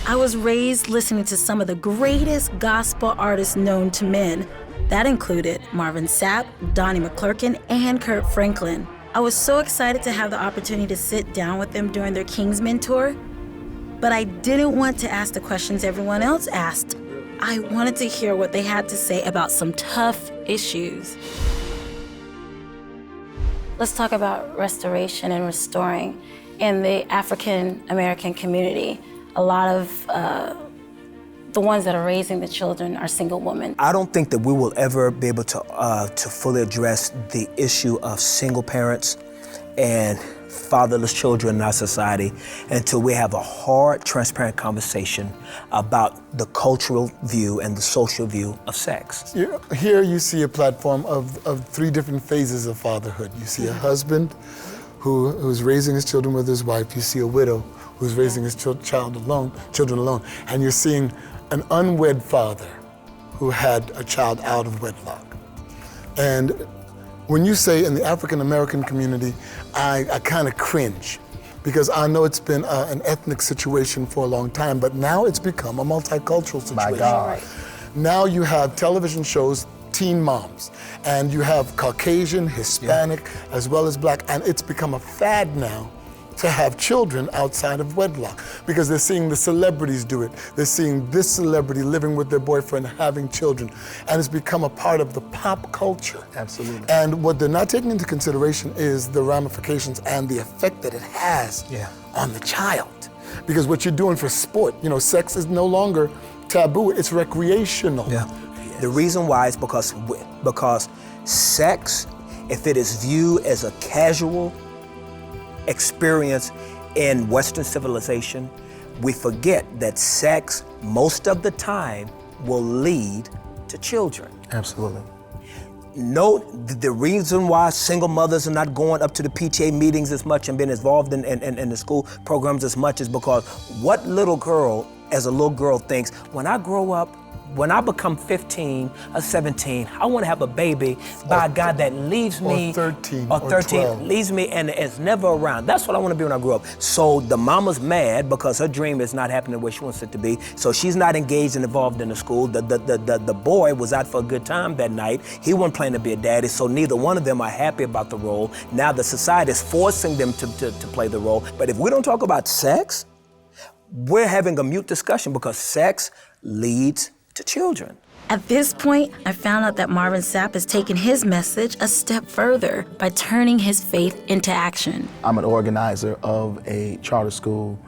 I was raised listening to some of the greatest gospel artists known to men. That included Marvin Sapp, Donnie McClurkin, and Kirk Franklin. I was so excited to have the opportunity to sit down with them during their Kingsmen tour, but I didn't want to ask the questions everyone else asked. I wanted to hear what they had to say about some tough issues. Let's talk about restoration and restoring. In the African American community, a lot of the ones that are raising the children are single women. I don't think that we will ever be able to fully address the issue of single parents and fatherless children in our society until we have a hard, transparent conversation about the cultural view and the social view of sex. Here you see a platform of three different phases of fatherhood. You see a husband who's raising his children with his wife. You see a widow who's raising his children alone. And you're seeing an unwed father who had a child out of wedlock. And when you say in the African American community, I kind of cringe because I know it's been an ethnic situation for a long time, but now it's become a multicultural situation. My God. Now you have television shows, teen moms, and you have Caucasian, Hispanic, as well as Black, and it's become a fad now to have children outside of wedlock because they're seeing the celebrities do it. They're seeing this celebrity living with their boyfriend, having children, and it's become a part of the pop culture. Absolutely. And what they're not taking into consideration is the ramifications and the effect that it has on the child. Because what you're doing for sport, sex is no longer taboo, it's recreational. Yeah. The reason why is because sex, if it is viewed as a casual experience in Western civilization, we forget that sex most of the time will lead to children. Absolutely. Note the reason why single mothers are not going up to the PTA meetings as much and being involved in the school programs as much is because what little girl, as a little girl, thinks, when I grow up, when I become 15 or 17, I want to have a baby by a guy that leaves me, or 13, or 13, 12. leaves me and is never around. That's what I want to be when I grow up. So the mama's mad because her dream is not happening the way she wants it to be. So she's not engaged and involved in the school. The boy was out for a good time that night. He wasn't planning to be a daddy, so neither one of them are happy about the role. Now the society is forcing them to play the role. But if we don't talk about sex, we're having a mute discussion because sex leads to children. At this point, I found out that Marvin Sapp has taken his message a step further by turning his faith into action. I'm an organizer of a charter school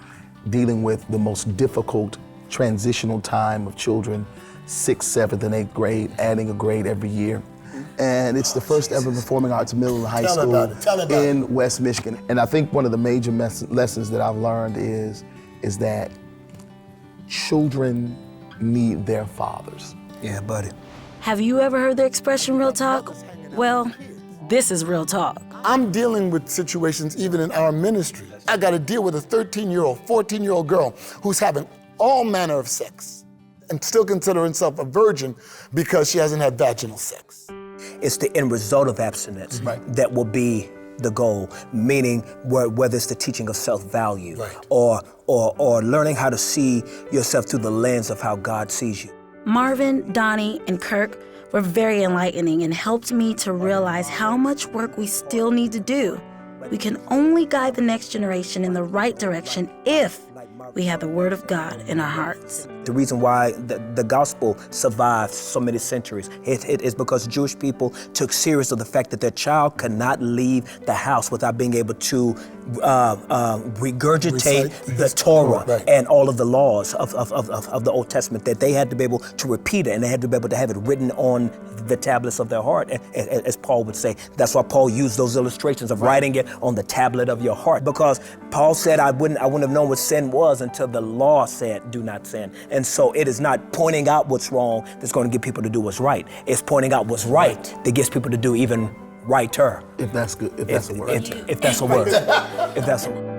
dealing with the most difficult transitional time of children, 6th, 7th, and 8th grade, adding a grade every year. And it's the first ever performing arts middle and high school in West Michigan. And I think one of the major lessons that I've learned is that children need their fathers. Yeah, buddy. Have you ever heard the expression real talk? Well, this is real talk. I'm dealing with situations even in our ministry. I got to deal with a 13-year-old, 14-year-old girl who's having all manner of sex and still consider herself a virgin because she hasn't had vaginal sex. It's the end result of abstinence that will be the goal, meaning whether it's the teaching of self-value or learning how to see yourself through the lens of how God sees you. Marvin, Donnie, and Kirk were very enlightening and helped me to realize how much work we still need to do. We can only guide the next generation in the right direction if we have the Word of God in our hearts. The reason why the gospel survived so many centuries it is because Jewish people took serious of the fact that their child could not leave the house without being able to regurgitate the Torah and all of the laws of the Old Testament, that they had to be able to repeat it and they had to be able to have it written on the tablets of their heart, as Paul would say. That's why Paul used those illustrations of writing it on the tablet of your heart, because Paul said, I wouldn't have known what sin was until the law said, do not sin. And so it is not pointing out what's wrong that's going to get people to do what's right. It's pointing out what's right that gets people to do even righter. If that's good, if that's a word. If that's a word. If that's a word.